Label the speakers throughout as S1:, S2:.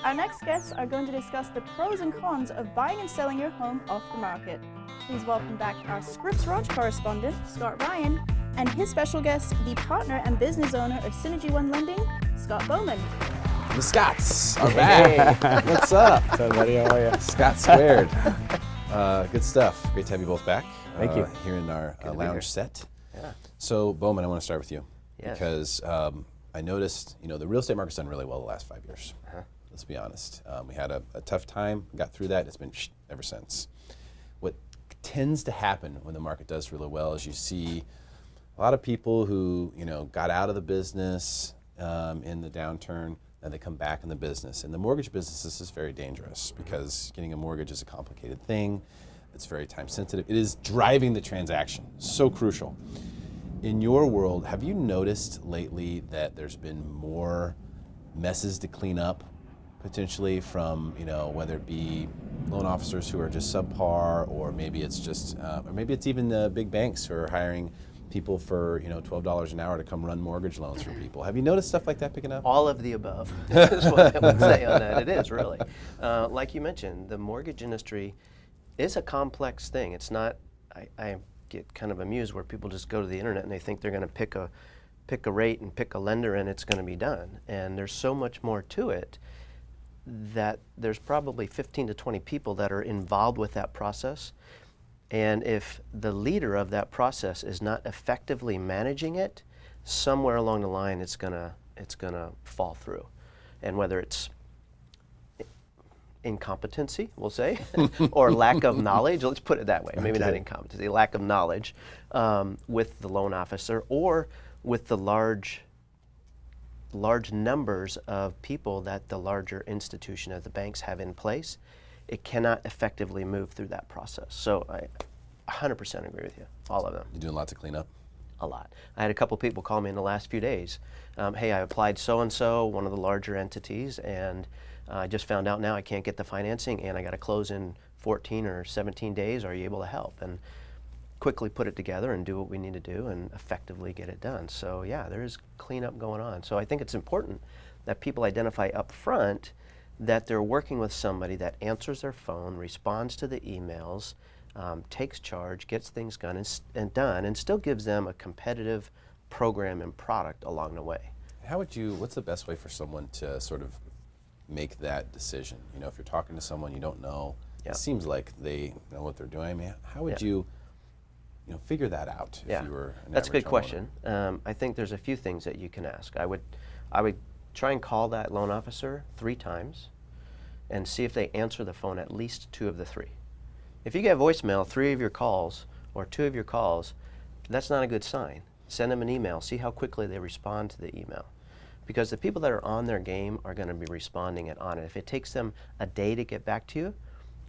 S1: Our next guests are going to discuss the pros and cons of buying and selling your home off the market. Please welcome back our Scripps Ranch correspondent, Scott Ryan, and his special guest, the partner and business owner of Synergy One Lending, Scott Boaman.
S2: The Scotts are back.
S3: Hey.
S2: What's up?
S3: What's up, buddy? How are you?
S2: Scott squared. Good stuff. Great to have you both back.
S3: Thank you.
S2: Here in our lounge set.
S3: Yeah.
S2: So, Bowman, I want to start with you.
S3: Yes.
S2: Because I noticed, the real estate market's done really well the last 5 years.
S3: Uh-huh.
S2: Let's be honest. We had a tough time, got through that, it's been ever since. What tends to happen when the market does really well is you see a lot of people who, got out of the business in the downturn, and they come back in the business. In the mortgage business, this is very dangerous because getting a mortgage is a complicated thing. It's very time sensitive. It is driving the transaction, so crucial. In your world, have you noticed lately that there's been more messes to clean up, potentially from, whether it be loan officers who are just subpar, or maybe it's just, or maybe it's even the big banks who are hiring people for $12 an hour to come run mortgage loans for people. Have you noticed stuff like that picking up?
S3: All of the above is what I would say on that. It is really. Like you mentioned, the mortgage industry is a complex thing. It's not, I get kind of amused where people just go to the internet and they think they're going to pick a rate and pick a lender and it's going to be done. And there's so much more to it that there's probably 15 to 20 people that are involved with that process. And if the leader of that process is not effectively managing it, somewhere along the line it's gonna fall through. And whether it's incompetency, we'll say, or lack of knowledge, let's put it that way, maybe not incompetency, lack of knowledge with the loan officer, or with the large numbers of people that the larger institution of the banks have in place, it cannot effectively move through that process. So I 100% agree with you, all of them.
S2: You're doing a lot to clean up?
S3: A lot. I had a couple people call me in the last few days. Hey, I applied so-and-so, one of the larger entities, and I just found out now I can't get the financing and I got to close in 14 or 17 days. Are you able to help? And quickly put it together and do what we need to do and effectively get it done. So yeah, there is cleanup going on. So I think it's important that people identify up front that they're working with somebody that answers their phone, responds to the emails, takes charge, gets things done, and still gives them a competitive program and product along the way.
S2: What's the best way for someone to sort of make that decision? If you're talking to someone you don't know, it seems like they know what they're doing. I mean, how would you figure that out if you were an
S3: That's a good
S2: average
S3: question. I think there's a few things that you can ask. I would try and call that loan officer 3 times and see if they answer the phone at least 2 of the 3. If you get voicemail 3 of your calls or 2 of your calls, that's not a good sign. Send them an email. See how quickly they respond to the email. Because the people that are on their game are going to be responding and on it. If it takes them a day to get back to you,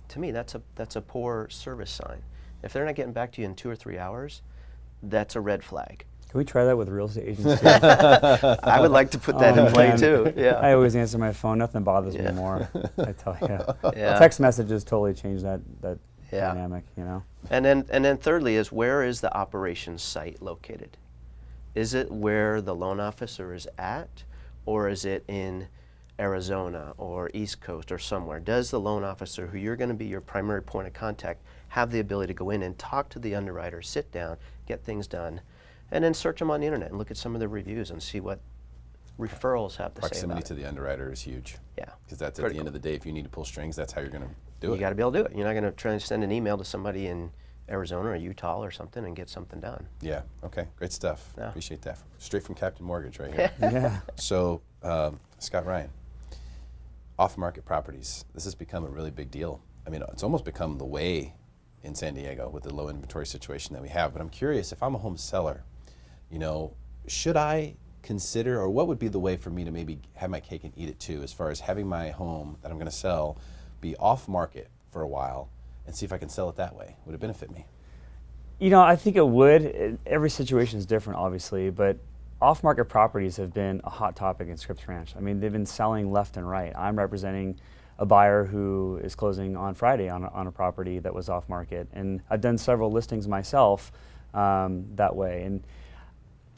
S3: to me that's a poor service sign. If they're not getting back to you in 2 or 3 hours, that's a red flag.
S4: Can we try that with real estate agents too?
S3: I would like to put that in play too. Yeah.
S4: I always answer my phone. Nothing bothers me more. I tell you.
S3: Yeah.
S4: Text messages totally change that dynamic.
S3: And then thirdly is, where is the operations site located? Is it where the loan officer is at, or is it in Arizona or East Coast or somewhere? Does the loan officer, who you're going to be your primary point of contact, have the ability to go in and talk to the underwriter, sit down, get things done, and then search them on the internet and look at some of the reviews and see what referrals have to say about it.
S2: Proximity to the underwriter is huge.
S3: Yeah.
S2: Because that's at the end of the day, if you need to pull strings, that's how you're going to do it.
S3: You got to be able to do it. You're not going to try and send an email to somebody in Arizona or Utah or something and get something done.
S2: Yeah, okay, great stuff.
S3: Yeah.
S2: Appreciate that. Straight from Captain Mortgage right here.
S4: Yeah.
S2: So, Scott Ryan, off-market properties, this has become a really big deal. I mean, it's almost become the way in San Diego with the low inventory situation that we have. But I'm curious, if I'm a home seller, should I consider, or what would be the way for me to maybe have my cake and eat it too, as far as having my home that I'm going to sell be off-market for a while and see if I can sell it that way? Would it benefit me?
S4: I think it would. Every situation is different, obviously, but off-market properties have been a hot topic in Scripps Ranch. I mean, they've been selling left and right. I'm representing a buyer who is closing on Friday on a property that was off-market, and I've done several listings myself that way. And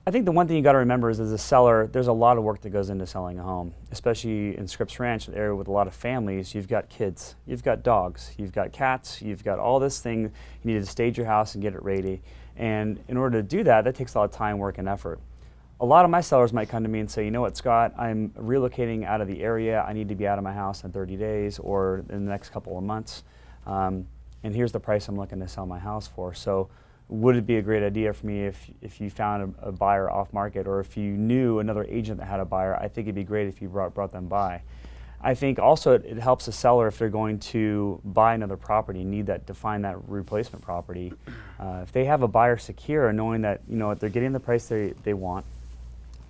S4: I think the one thing you got to remember is, as a seller, there's a lot of work that goes into selling a home, especially in Scripps Ranch, an area with a lot of families. You've got kids, you've got dogs, you've got cats, you've got all this thing. You need to stage your house and get it ready. And in order to do that, that takes a lot of time, work, and effort. A lot of my sellers might come to me and say, you know what, Scott, I'm relocating out of the area. I need to be out of my house in 30 days or in the next couple of months. And here's the price I'm looking to sell my house for. So would it be a great idea for me if you found a buyer off market, or if you knew another agent that had a buyer? I think it'd be great if you brought them by. I think also it helps a seller if they're going to buy another property, need that to find that replacement property. If they have a buyer secure, knowing that they're getting the price they want,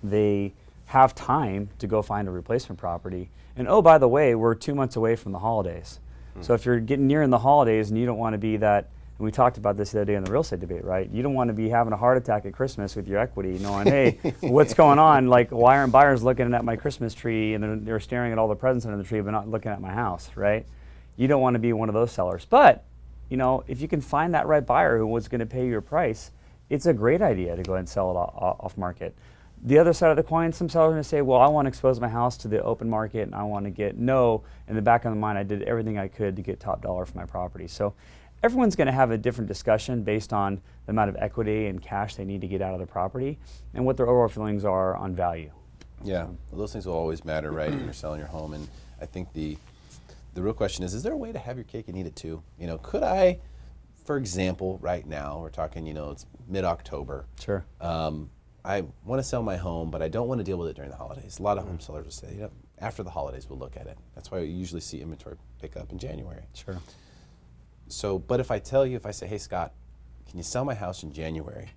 S4: they have time to go find a replacement property. And oh, by the way, we're 2 months away from the holidays. So if you're getting near in the holidays and you don't want to be that, and we talked about this the other day in the real estate debate, right? You don't want to be having a heart attack at Christmas with your equity, knowing, hey, what's going on? Like, why aren't buyers looking at my Christmas tree and they're staring at all the presents under the tree but not looking at my house, right? You don't want to be one of those sellers. But, if you can find that right buyer who was going to pay your price, it's a great idea to go ahead and sell it off market. The other side of the coin, some sellers are going to say, well, I want to expose my house to the open market and I want to get in the back of my mind, I did everything I could to get top dollar for my property. So everyone's going to have a different discussion based on the amount of equity and cash they need to get out of the property and what their overall feelings are on value.
S2: Yeah, well, those things will always matter, right, when you're selling your home. And I think the real question is there a way to have your cake and eat it too? Could I, for example, right now, we're talking, it's mid-October.
S4: Sure.
S2: I want to sell my home, but I don't want to deal with it during the holidays. A lot of home sellers will say, after the holidays, we'll look at it. That's why you usually see inventory pick up in January.
S4: Sure.
S2: So, but if I say, hey, Scott, can you sell my house in January?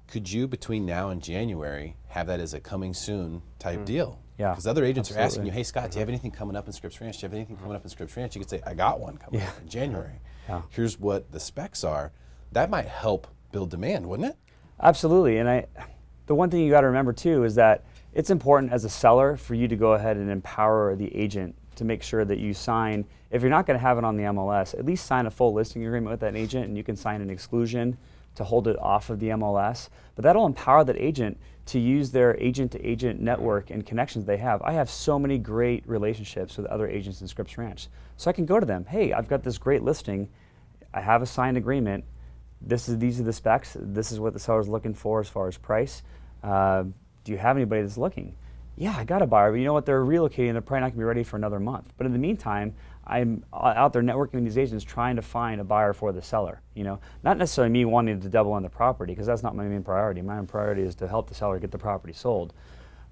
S2: Could you, between now and January, have that as a coming soon type deal?
S4: Yeah.
S2: Because other agents
S4: absolutely.
S2: are asking you, hey, Scott, do you have anything coming up in Scripps Ranch? Do you have anything coming up in Scripps Ranch? You could say, I got one coming up in January.
S4: Yeah.
S2: Here's what the specs are. That might help build demand, wouldn't it?
S4: Absolutely. And the one thing you got to remember too is that it's important as a seller for you to go ahead and empower the agent to make sure that you sign, if you're not going to have it on the MLS, at least sign a full listing agreement with that agent, and you can sign an exclusion to hold it off of the MLS. But that'll empower that agent to use their agent-to-agent network and connections they have. I have so many great relationships with other agents in Scripps Ranch. So I can go to them, hey, I've got this great listing, I have a signed agreement, these are the specs, this is what the seller's looking for as far as price. Do you have anybody that's looking? Yeah, I got a buyer, but you know what, they're relocating, they're probably not gonna be ready for another month. But in the meantime, I'm out there networking with these agents trying to find a buyer for the seller. Not necessarily me wanting to double on the property, because that's not my main priority. My main priority is to help the seller get the property sold.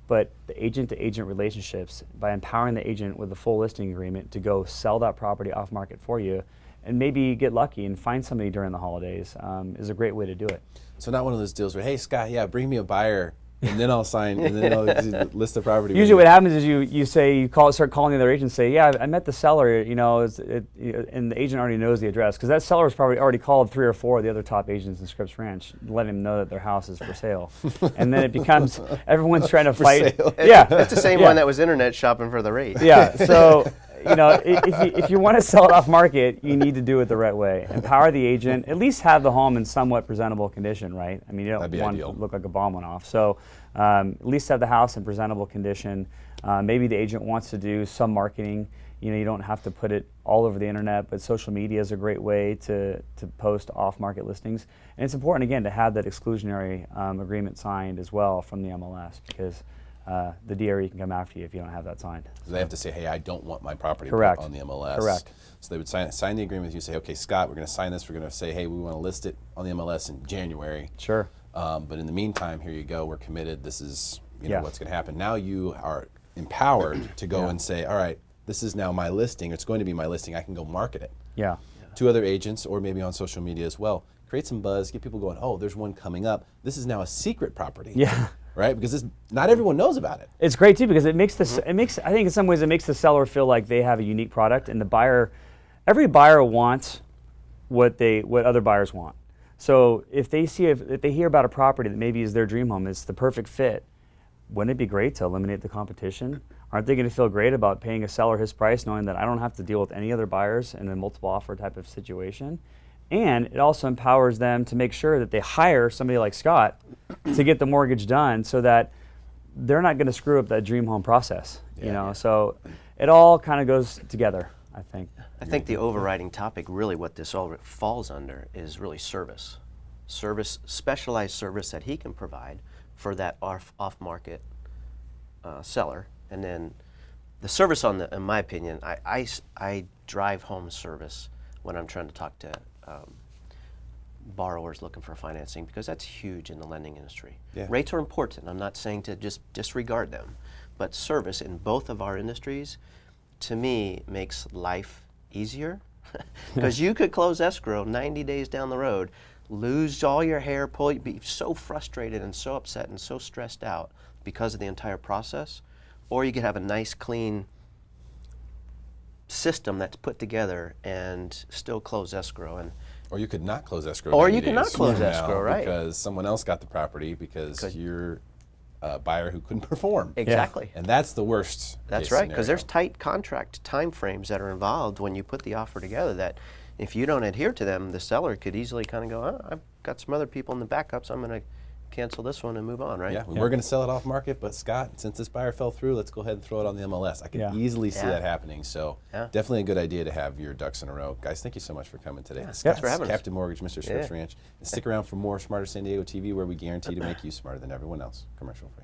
S4: But the agent-to-agent relationships, by empowering the agent with a full listing agreement to go sell that property off market for you, and maybe get lucky and find somebody during the holidays, is a great way to do it.
S2: So not one of those deals where, hey, Scott, bring me a buyer, and then I'll sign, and then I'll list the property.
S4: Usually what happens is you start calling the other agent and say, yeah, I met the seller, and the agent already knows the address, because that seller's probably already called 3 or 4 of the other top agents in Scripps Ranch, letting them know that their house is for sale. And then it becomes, everyone's trying to fight.
S3: Yeah, it's the same one that was internet shopping for the rate.
S4: Yeah, so if you want to sell it off market, you need to do it the right way. Empower the agent, at least have the home in somewhat presentable condition, right? I mean, you don't want it to look like a bomb went off. So at least have the house in presentable condition. Maybe the agent wants to do some marketing. You don't have to put it all over the internet, but social media is a great way to post off-market listings. And it's important, again, to have that exclusionary agreement signed as well from the MLS, because the DRE can come after you if you don't have that signed.
S2: So they have to say, hey, I don't want my property
S4: Correct.
S2: put on the MLS.
S4: Correct.
S2: So they would sign the agreement with you, say, okay, Scott, we're going to sign this. We're going to say, hey, we want to list it on the MLS in January.
S4: Sure.
S2: But in the meantime, here you go. We're committed. This is what's going to happen. Now you are empowered to go and say, all right, this is now my listing. It's going to be my listing. I can go market it.
S4: Yeah.
S2: To other agents, or maybe on social media as well. Create some buzz. Get people going, oh, there's one coming up. This is now a secret property.
S4: Yeah.
S2: Right? Because not everyone knows about it.
S4: It's great too, because it makes I think in some ways it makes the seller feel like they have a unique product, and every buyer wants what other buyers want. So if they hear about a property that maybe is their dream home, it's the perfect fit, wouldn't it be great to eliminate the competition? Aren't they going to feel great about paying a seller his price, knowing that I don't have to deal with any other buyers in a multiple offer type of situation? And it also empowers them to make sure that they hire somebody like Scott to get the mortgage done so that they're not going to screw up that dream home process. You know, so it all kind of goes together, I think.
S3: I think the overriding topic, really what this all falls under, is really service. Service, specialized service that he can provide for that off-market seller. And then the service in my opinion, I drive home service when I'm trying to talk to borrowers looking for financing, because that's huge in the lending industry.
S2: Yeah.
S3: Rates are important. I'm not saying to just disregard them, but service in both of our industries, to me, makes life easier. Because you could close escrow 90 days down the road, lose all your hair, be so frustrated and so upset and so stressed out because of the entire process, or you could have a nice, clean system that's put together and still close escrow.
S2: Or you could not close escrow.
S3: Or
S2: 90
S3: you could not
S2: days
S3: close
S2: from
S3: escrow,
S2: now
S3: right.
S2: Because someone else got the property because you're a buyer who couldn't perform.
S3: Exactly.
S2: And that's the worst.
S3: That's
S2: case
S3: right, because
S2: scenario.
S3: there's tight contract time frames that are involved when you put the offer together that if you don't adhere to them, the seller could easily kind of go, oh, I've got some other people in the backup, so I'm going to cancel this one and move on, right?
S2: Yeah, we were going to sell it off market, but Scott, since this buyer fell through, let's go ahead and throw it on the MLS. I can easily see that happening. So definitely a good idea to have your ducks in a row. Guys, thank you so much for coming today.
S3: Thanks for having us.
S2: Captain Mortgage, Mr. Scripps Ranch. And stick around for more Smarter San Diego TV, where we guarantee to make you smarter than everyone else. Commercial free.